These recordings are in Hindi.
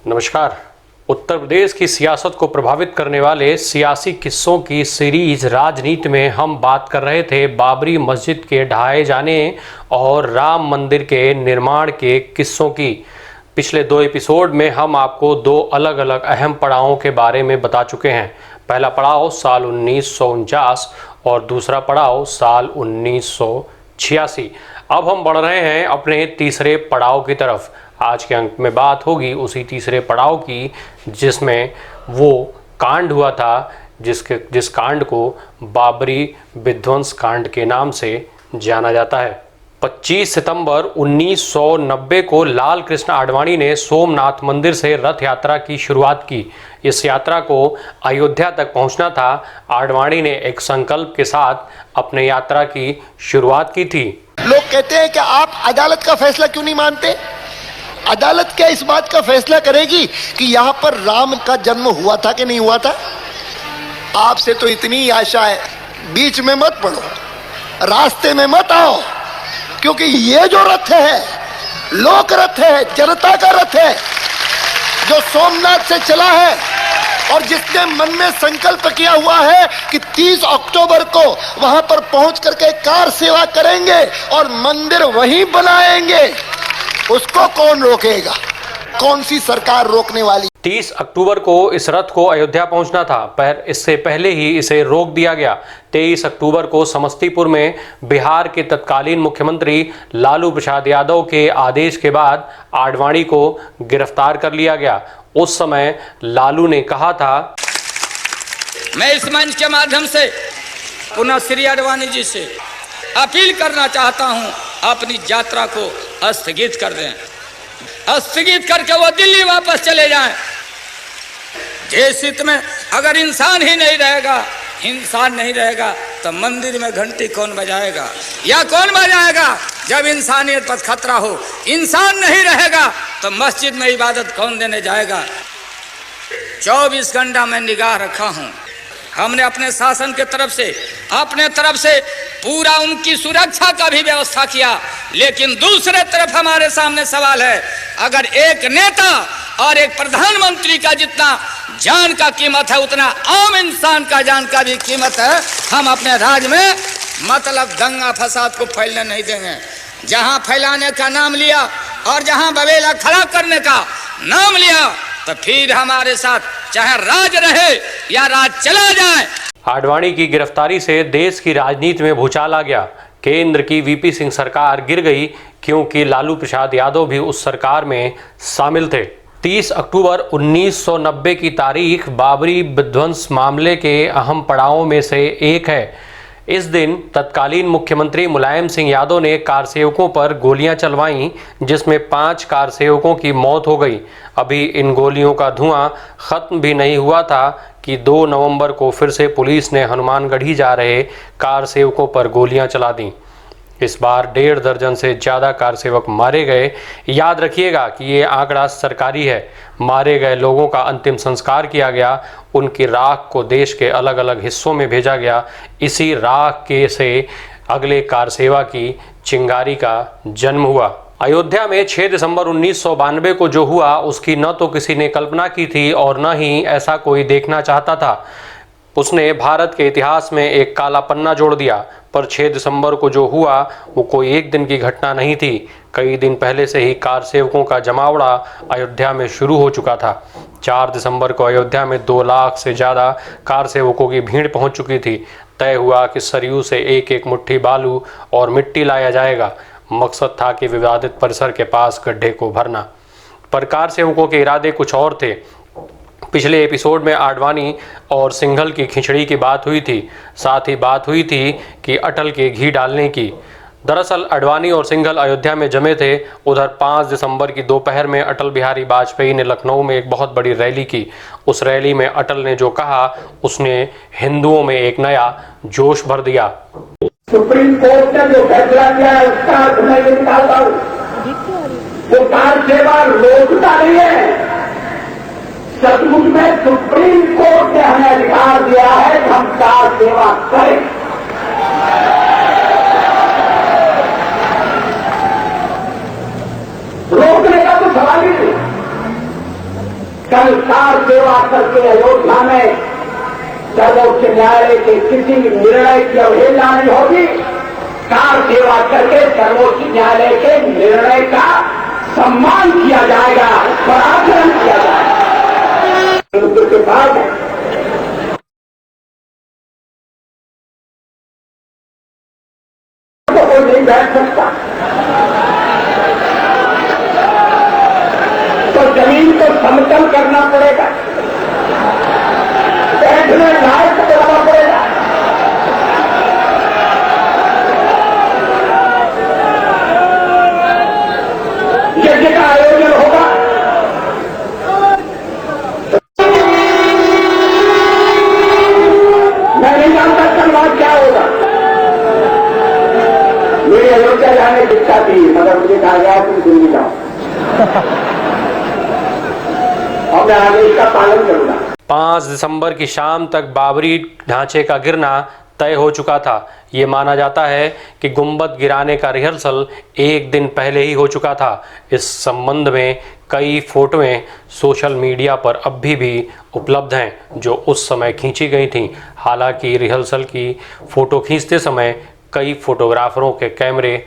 नमस्कार। उत्तर प्रदेश की सियासत को प्रभावित करने वाले सियासी किस्सों की सीरीज राजनीति में हम बात कर रहे थे बाबरी मस्जिद के ढहाए जाने और राम मंदिर के निर्माण के किस्सों की। पिछले 2 एपिसोड में हम आपको 2 अलग अलग अहम पड़ावों के बारे में बता चुके हैं। पहला पड़ाव साल 1949 और दूसरा पड़ाव साल 1986। अब हम बढ़ रहे हैं अपने तीसरे पड़ाव की तरफ। आज के अंक में बात होगी उसी तीसरे पड़ाव की जिसमें वो कांड हुआ था जिस कांड को बाबरी विध्वंस कांड के नाम से जाना जाता है। 25 सितंबर 1990 को लाल कृष्ण आडवाणी ने सोमनाथ मंदिर से रथ यात्रा की शुरुआत की। इस यात्रा को अयोध्या तक पहुंचना था। आडवाणी ने एक संकल्प के साथ अपने यात्रा की शुरुआत की थी। लोग कहते हैं कि आप अदालत का फैसला क्यों नहीं मानते? अदालत क्या इस बात का फैसला करेगी कि यहां पर राम का जन्म हुआ था कि नहीं हुआ था? आपसे तो इतनी आशा है, बीच में मत पड़ो, रास्ते में मत आओ, क्योंकि ये जो रथ है लोक रथ है, जनता का रथ है जो सोमनाथ से चला है और जिसने मन में संकल्प किया हुआ है कि 30 अक्टूबर को वहां पर पहुंच करके कार सेवा करेंगे और मंदिर वहीं बनाएंगे, उसको कौन रोकेगा? कौन सी सरकार रोकने वाली? 30 अक्टूबर को इस रथ को अयोध्या पहुंचना था, पर इससे पहले ही इसे रोक दिया गया। 23 अक्टूबर को समस्तीपुर में बिहार के तत्कालीन मुख्यमंत्री लालू प्रसाद यादव के आदेश के बाद आडवाणी को गिरफ्तार कर लिया गया। उस समय लालू ने कहा था, मैं इस मंच के माध्यम से पुनः श्री आडवाणी जी से अपील करना चाहता हूं, अपनी यात्रा को स्थगित कर दें, स्थगित करके वो दिल्ली वापस चले जाएं। देश हित में अगर इंसान ही नहीं रहेगा, इंसान नहीं रहेगा तो मंदिर में घंटी कौन बजाएगा या कौन बजाएगा? जब इंसानियत पर खतरा हो, इंसान नहीं रहेगा तो मस्जिद में इबादत कौन देने जाएगा? 24 घंटा मैं निगाह रखा हूं। हमने अपने शासन के तरफ से पूरा उनकी सुरक्षा का भी व्यवस्था किया, लेकिन दूसरे तरफ हमारे सामने सवाल है, अगर एक नेता और एक प्रधानमंत्री का जितना जान का कीमत है उतना आम इंसान का जान का भी कीमत है। हम अपने राज्य में मतलब दंगा फसाद को फैलने नहीं देंगे। जहां फैलाने का नाम लिया और जहां बवेला खड़ा करने का नाम लिया तो फिर हमारे साथ चाहे राज रहे या राज चला जाए। आडवाणी की गिरफ्तारी से देश की राजनीति में भूचाल आ गया। केंद्र की वीपी सिंह सरकार गिर गई क्योंकि लालू प्रसाद यादव भी उस सरकार में शामिल थे। 30 अक्टूबर 1990 की तारीख बाबरी विध्वंस मामले के अहम पड़ावों में से एक है। इस दिन तत्कालीन मुख्यमंत्री मुलायम सिंह यादव ने कारसेवकों पर गोलियां चलवाईं, जिसमें 5 कारसेवकों की मौत हो गई। अभी इन गोलियों का धुआं खत्म भी नहीं हुआ था कि 2 नवंबर को फिर से पुलिस ने हनुमानगढ़ी जा रहे कारसेवकों पर गोलियां चला दी। इस बार 1.5 दर्जन से ज़्यादा कारसेवक मारे गए। याद रखिएगा कि ये आंकड़ा सरकारी है। मारे गए लोगों का अंतिम संस्कार किया गया, उनकी राख को देश के अलग अलग हिस्सों में भेजा गया। इसी राख के से अगले कारसेवा की चिंगारी का जन्म हुआ। अयोध्या में 6 दिसंबर 1992 को जो हुआ उसकी न तो किसी ने कल्पना की थी और न ही ऐसा कोई देखना चाहता था। उसने भारत के इतिहास में एक काला पन्ना जोड़ दिया। पर 6 दिसंबर को जो हुआ वो कोई एक दिन की घटना नहीं थी। कई दिन पहले से ही कार सेवकों का जमावड़ा अयोध्या में शुरू हो चुका था। 4 दिसंबर को अयोध्या में 2 लाख से ज़्यादा कार सेवकों की भीड़ पहुंच चुकी थी। तय हुआ कि सरयू से एक एक मुट्ठी बालू और मिट्टी लाया जाएगा। मकसद था कि विवादित परिसर के पास गड्ढे को भरना। पर कार सेवकों के इरादे कुछ और थे। पिछले एपिसोड में आडवाणी और सिंघल की खिचड़ी की बात हुई थी, साथ ही बात हुई थी कि अटल के घी डालने की। दरअसल आडवाणी और सिंघल अयोध्या में जमे थे। उधर 5 दिसंबर की दोपहर में अटल बिहारी वाजपेयी ने लखनऊ में एक बहुत बड़ी रैली की। उस रैली में अटल ने जो कहा उसने हिंदुओं में एक नया जोश भर दिया। सुप्रीम कोर्ट ने जो फैसला किया है उसका अर्थ मैं ये निकालता हूं, वो कार सेवा रोकता नहीं है। सचमुच में सुप्रीम कोर्ट ने हमें अधिकार दिया है कि हम कार सेवा करें। रोकने का तो सवाल ही नहीं। कल कार सेवा करके अयोध्या में सर्वोच्च न्यायालय के किसी निर्णय की अवहेलना नहीं होगी। कार सेवा करके सर्वोच्च न्यायालय के निर्णय का सम्मान किया जाएगा, पराक्रम किया जाएगा। के बाद तो कोई नहीं बैठ सकता, तो जमीन को समतल करना पड़ेगा, बैठने लायक बनाना पड़ेगा। यज्ञ का आयोजन होगा, मैं नहीं जानता कल वहां क्या होगा। मेरी अयोध्या जाने की इच्छा थी, मगर मुझे कहा गया तुम दिल्ली जाओ और मैं आगे इसका पालन करूंगा। 5 दिसंबर की शाम तक बाबरी ढांचे का गिरना तय हो चुका था। ये माना जाता है कि गुंबद गिराने का रिहर्सल एक दिन पहले ही हो चुका था। इस संबंध में कई फोटोएं सोशल मीडिया पर अब भी उपलब्ध हैं जो उस समय खींची गई थीं। हालांकि रिहर्सल की फ़ोटो खींचते समय कई फोटोग्राफरों के कैमरे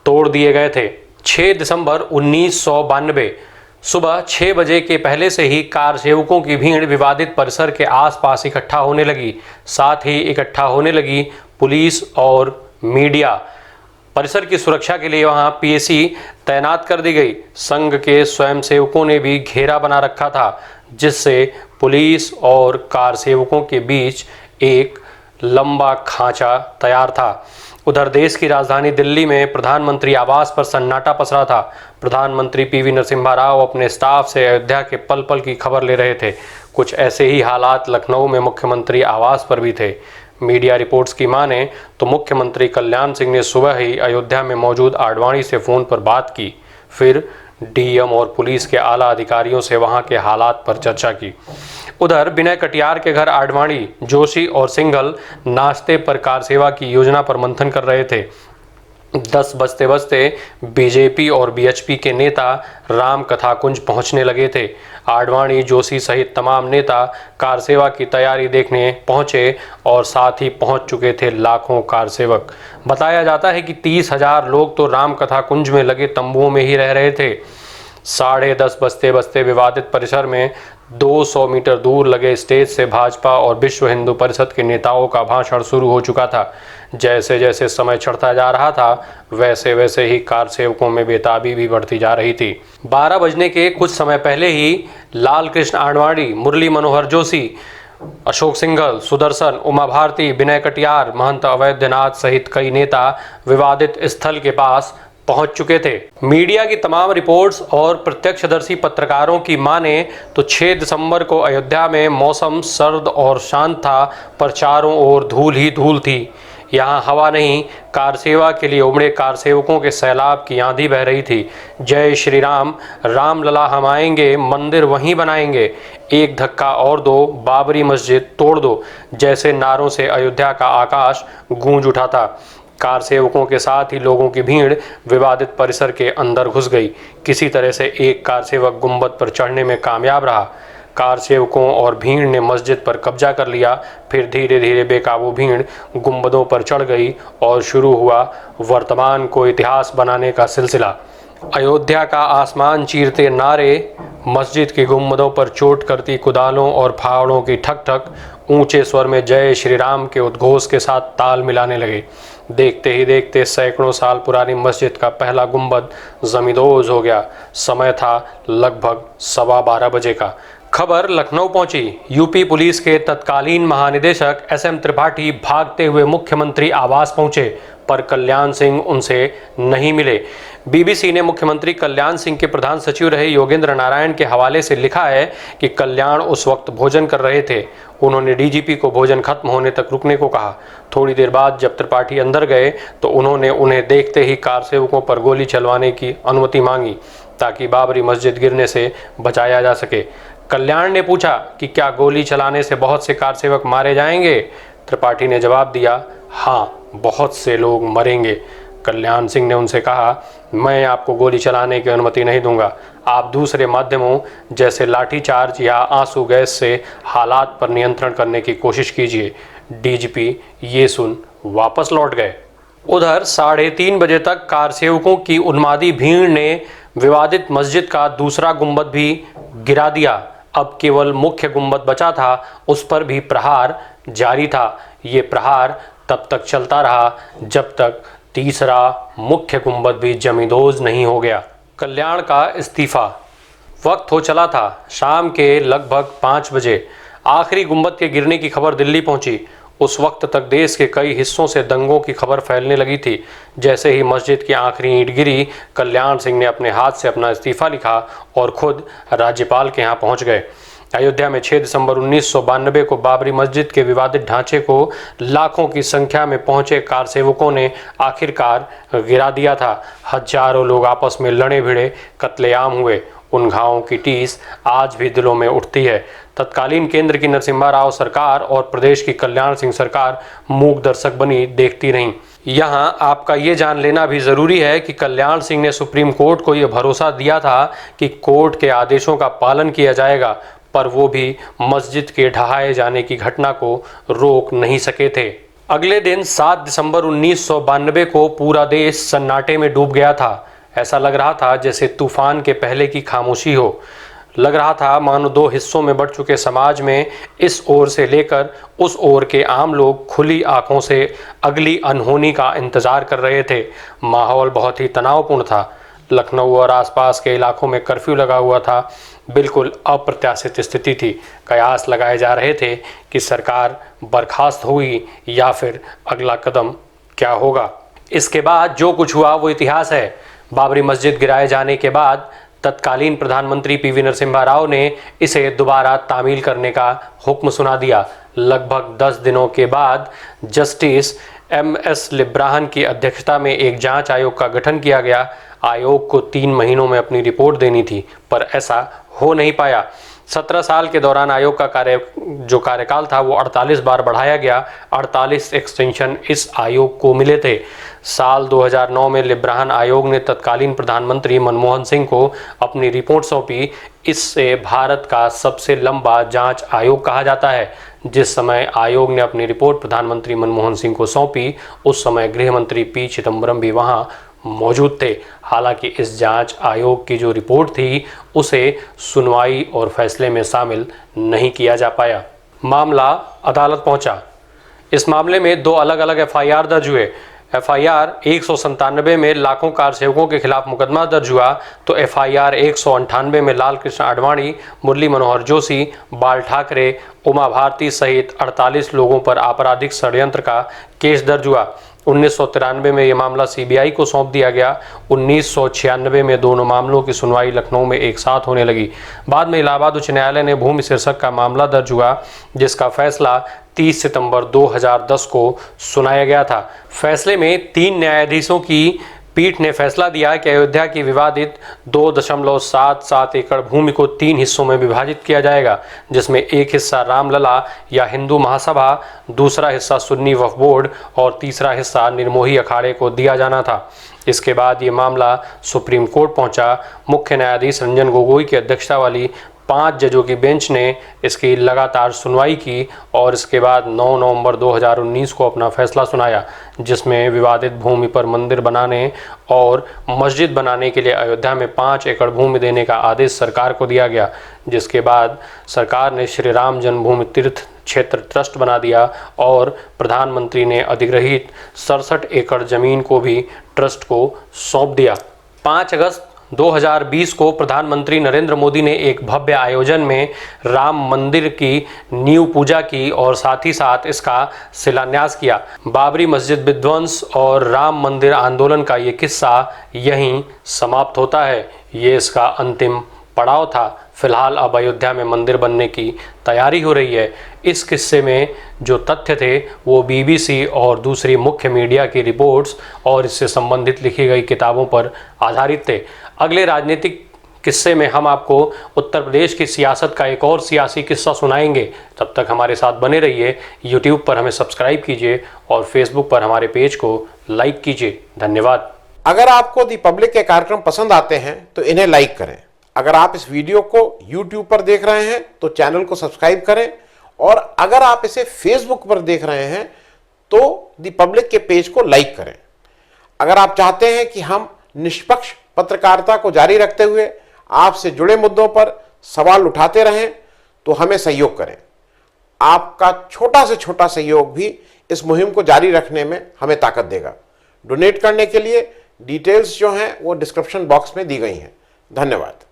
तोड़ दिए गए थे। 6 दिसंबर 1992 सुबह 6 बजे के पहले से ही कार सेवकों की भीड़ विवादित परिसर के आसपास इकट्ठा होने लगी। साथ ही इकट्ठा होने लगी पुलिस और मीडिया। परिसर की सुरक्षा के लिए वहां पीएसी तैनात कर दी गई। संघ के स्वयंसेवकों ने भी घेरा बना रखा था, जिससे पुलिस और कार सेवकों के बीच एक लंबा खांचा तैयार था। उधर देश की राजधानी दिल्ली में प्रधानमंत्री आवास पर सन्नाटा पसरा था। प्रधानमंत्री पीवी नरसिम्हा राव अपने स्टाफ से अयोध्या के पल पल की खबर ले रहे थे। कुछ ऐसे ही हालात लखनऊ में मुख्यमंत्री आवास पर भी थे। मीडिया रिपोर्ट्स की माने तो मुख्यमंत्री कल्याण सिंह ने सुबह ही अयोध्या में मौजूद आडवाणी से फ़ोन पर बात की, फिर डीएम और पुलिस के आला अधिकारियों से वहां के हालात पर चर्चा की। उधर विनय कटियार के घर आडवाणी, जोशी और सिंघल नाश्ते पर कार सेवा की योजना पर मंथन कर रहे थे। 10 बजते बजते बीजेपी और बीएचपी के नेता राम कथा कुंज पहुंचने लगे थे। आडवाणी, जोशी सहित तमाम नेता कार सेवा की तैयारी देखने पहुंचे और साथ ही पहुंच चुके थे लाखों कार सेवक। बताया जाता है कि 30,000 लोग तो राम कथा कुंज में लगे तंबुओं में ही रह रहे थे। 10:30 बजते बजते विवादित परिसर में 200 मीटर दूर लगे स्टेज से भाजपा और विश्व हिंदू परिषद के नेताओं का भाषण शुरू हो चुका था। जैसे जैसे समय चढ़ता जा रहा था, वैसे वैसे ही कार सेवकों में बेताबी भी बढ़ती जा रही थी। 12 बजने के कुछ समय पहले ही लाल कृष्ण आडवाणी, मुरली मनोहर जोशी, अशोक सिंघल, सुदर्शन, उमा भारती, विनय कटियार, महंत अवैधनाथ सहित कई नेता विवादित स्थल के पास पहुंच चुके थे। मीडिया की तमाम रिपोर्ट्स और प्रत्यक्षदर्शी पत्रकारों की माने तो 6 दिसंबर को अयोध्या में मौसम सर्द और शांत था, पर चारों ओर धूल ही धूल थी। यहाँ हवा नहीं, कार सेवा के लिए उमड़े कार सेवकों के सैलाब की आंधी बह रही थी। जय श्री राम, राम लला हम आएंगे, मंदिर वहीं बनाएंगे, एक धक्का और दो, बाबरी मस्जिद तोड़ दो, जैसे नारों से अयोध्या का आकाश गूंज उठा था। कार सेवकों के साथ ही लोगों की भीड़ विवादित परिसर के अंदर घुस गई। किसी तरह से एक कार सेवक गुंबद पर चढ़ने में कामयाब रहा। कार सेवकों और भीड़ ने मस्जिद पर कब्जा कर लिया। फिर धीरे धीरे बेकाबू भीड़ गुंबदों पर चढ़ गई और शुरू हुआ वर्तमान को इतिहास बनाने का सिलसिला। अयोध्या का आसमान चीरते नारे, मस्जिद की गुंबदों पर चोट करती कुदालों और फावड़ों की ठक ठक ऊंचे स्वर में जय श्री राम के उद्घोष के साथ ताल मिलाने लगे। देखते ही देखते सैकड़ों साल पुरानी मस्जिद का पहला गुंबद जमींदोज हो गया। समय था लगभग 12:15 बजे का। खबर लखनऊ पहुंची। यूपी पुलिस के तत्कालीन महानिदेशक एसएम त्रिपाठी भागते हुए मुख्यमंत्री आवास पहुंचे, पर कल्याण सिंह उनसे नहीं मिले। बीबीसी ने मुख्यमंत्री कल्याण सिंह के प्रधान सचिव रहे योगेंद्र नारायण के हवाले से लिखा है कि कल्याण उस वक्त भोजन कर रहे थे। उन्होंने डीजीपी को भोजन खत्म होने तक रुकने को कहा। थोड़ी देर बाद जब त्रिपाठी अंदर गए तो उन्होंने उन्हें देखते ही कार सेवकों पर गोली चलवाने की अनुमति मांगी, ताकि बाबरी मस्जिद गिरने से बचाया जा सके। कल्याण ने पूछा कि क्या गोली चलाने से बहुत से कार सेवक मारे जाएंगे? त्रिपाठी ने जवाब दिया, हाँ, बहुत से लोग मरेंगे। कल्याण सिंह ने उनसे कहा, मैं आपको गोली चलाने की अनुमति नहीं दूंगा। आप दूसरे माध्यमों जैसे लाठीचार्ज या आंसू गैस से हालात पर नियंत्रण करने की कोशिश कीजिए। डीजीपी ये सुन वापस लौट गए। उधर 3:30 बजे तक कार सेवकों की उन्मादी भीड़ ने विवादित मस्जिद का दूसरा गुंबद भी गिरा दिया। अब केवल मुख्य गुंबद बचा था, उस पर भी प्रहार जारी था। ये प्रहार तब तक चलता रहा जब तक तीसरा मुख्य गुंबद भी जमींदोज नहीं हो गया। कल्याण का इस्तीफा। वक्त हो चला था शाम के लगभग 5 बजे। आखिरी गुंबद के गिरने की खबर दिल्ली पहुंची। उस वक्त तक देश के कई हिस्सों से दंगों की खबर फैलने लगी थी। जैसे ही मस्जिद की आखिरी ईंट गिरी, कल्याण सिंह ने अपने हाथ से अपना इस्तीफा लिखा और खुद राज्यपाल के यहाँ पहुंच गए। अयोध्या में 6 दिसंबर 1992 को बाबरी मस्जिद के विवादित ढांचे को लाखों की संख्या में पहुंचे कार सेवकों ने आखिरकार गिरा दिया था। हजारों लोग आपस में लड़े भिड़े कत्लेआम हुए। उन घावों की टीस आज भी दिलों में उठती है। तत्कालीन केंद्र की नरसिम्हा राव सरकार और प्रदेश की कल्याण सिंह सरकार मूक दर्शक बनी देखती रहीं। यहाँ आपका ये जान लेना भी ज़रूरी है कि कल्याण सिंह ने सुप्रीम कोर्ट को ये भरोसा दिया था कि कोर्ट के आदेशों का पालन किया जाएगा, पर वो भी मस्जिद के ढहाए जाने की घटना को रोक नहीं सके थे। अगले दिन 7 दिसंबर 1992 को पूरा देश सन्नाटे में डूब गया था। ऐसा लग रहा था जैसे तूफान के पहले की खामोशी हो। लग रहा था मानो 2 हिस्सों में बढ़ चुके समाज में इस ओर से लेकर उस ओर के आम लोग खुली आंखों से अगली अनहोनी का इंतजार कर रहे थे। माहौल बहुत ही तनावपूर्ण था। लखनऊ और आसपास के इलाकों में कर्फ्यू लगा हुआ था। बिल्कुल अप्रत्याशित स्थिति थी। कयास लगाए जा रहे थे कि सरकार बर्खास्त होगी या फिर अगला कदम क्या होगा। इसके बाद जो कुछ हुआ वो इतिहास है। बाबरी मस्जिद गिराए जाने के बाद तत्कालीन प्रधानमंत्री पीवी नरसिम्हा राव ने इसे दोबारा तामील करने का हुक्म सुना दिया। लगभग 10 दिनों के बाद जस्टिस MS लिब्राहन की अध्यक्षता में एक जांच आयोग का गठन किया गया। आयोग को 3 महीनों में अपनी रिपोर्ट देनी थी, पर ऐसा हो नहीं पाया। 17 साल के दौरान आयोग का कार्यकाल था वो 48 बार बढ़ाया गया। 48 एक्सटेंशन इस आयोग को मिले थे। साल 2009 में लिब्राहन आयोग ने तत्कालीन प्रधानमंत्री मनमोहन सिंह को अपनी रिपोर्ट सौंपी। इससे भारत का सबसे लंबा जांच आयोग कहा जाता है। जिस समय आयोग ने अपनी रिपोर्ट प्रधानमंत्री मनमोहन सिंह को सौंपी, उस समय गृह मंत्री P चिदम्बरम भी वहां मौजूद थे। हालांकि इस जांच आयोग की जो रिपोर्ट थी उसे सुनवाई और फैसले में शामिल नहीं किया जा पाया। मामला अदालत पहुंचा। इस मामले में 2 अलग अलग FIR दर्ज हुए। FIR 197 में लाखों कार सेवकों के खिलाफ मुकदमा दर्ज हुआ, तो FIR 198 में लाल कृष्ण आडवाणी, मुरली मनोहर जोशी, बाल ठाकरे, उमा भारती सहित 48 लोगों पर आपराधिक षड्यंत्र का केस दर्ज हुआ। 1993 में यह मामला CBI को सौंप दिया गया। 1996 में दोनों मामलों की सुनवाई लखनऊ में एक साथ होने लगी। बाद में इलाहाबाद उच्च न्यायालय ने भूमि शीर्षक का मामला दर्ज हुआ, जिसका फैसला 30 सितंबर 2010 को सुनाया गया था। फैसले में 3 न्यायाधीशों की पीठ ने फैसला दिया कि अयोध्या की विवादित 2.77 एकड़ भूमि को 3 हिस्सों में विभाजित किया जाएगा, जिसमें एक हिस्सा रामलला या हिंदू महासभा, दूसरा हिस्सा सुन्नी वक्फ बोर्ड और तीसरा हिस्सा निर्मोही अखाड़े को दिया जाना था। इसके बाद ये मामला सुप्रीम कोर्ट पहुंचा। मुख्य न्यायाधीश रंजन गोगोई की अध्यक्षता वाली 5 जजों की बेंच ने इसकी लगातार सुनवाई की और इसके बाद 9 नवंबर 2019 को अपना फैसला सुनाया, जिसमें विवादित भूमि पर मंदिर बनाने और मस्जिद बनाने के लिए अयोध्या में 5 एकड़ भूमि देने का आदेश सरकार को दिया गया। जिसके बाद सरकार ने श्री राम जन्मभूमि तीर्थ क्षेत्र ट्रस्ट बना दिया और प्रधानमंत्री ने अधिग्रहित 67 एकड़ जमीन को भी ट्रस्ट को सौंप दिया। 5 अगस्त 2020 को प्रधानमंत्री नरेंद्र मोदी ने एक भव्य आयोजन में राम मंदिर की नींव पूजा की और साथ ही साथ इसका शिलान्यास किया। बाबरी मस्जिद विध्वंस और राम मंदिर आंदोलन का ये किस्सा यहीं समाप्त होता है। ये इसका अंतिम पड़ाव था। फिलहाल अब अयोध्या में मंदिर बनने की तैयारी हो रही है। इस किस्से में जो तथ्य थे वो BBC और दूसरी मुख्य मीडिया की रिपोर्ट्स और इससे संबंधित लिखी गई किताबों पर आधारित थे। अगले राजनीतिक किस्से में हम आपको उत्तर प्रदेश की सियासत का एक और सियासी किस्सा सुनाएंगे। तब तक हमारे साथ बने रहिए। YouTube पर हमें सब्सक्राइब कीजिए और Facebook पर हमारे पेज को लाइक कीजिए। धन्यवाद। अगर आपको दी पब्लिक के कार्यक्रम पसंद आते हैं तो इन्हें लाइक करें। अगर आप इस वीडियो को YouTube पर देख रहे हैं तो चैनल को सब्सक्राइब करें, और अगर आप इसे Facebook पर देख रहे हैं तो दी पब्लिक के पेज को लाइक करें। अगर आप चाहते हैं कि हम निष्पक्ष पत्रकारिता को जारी रखते हुए आपसे जुड़े मुद्दों पर सवाल उठाते रहें तो हमें सहयोग करें। आपका छोटा से छोटा सहयोग भी इस मुहिम को जारी रखने में हमें ताकत देगा। डोनेट करने के लिए डिटेल्स जो हैं वो डिस्क्रिप्शन बॉक्स में दी गई हैं। धन्यवाद।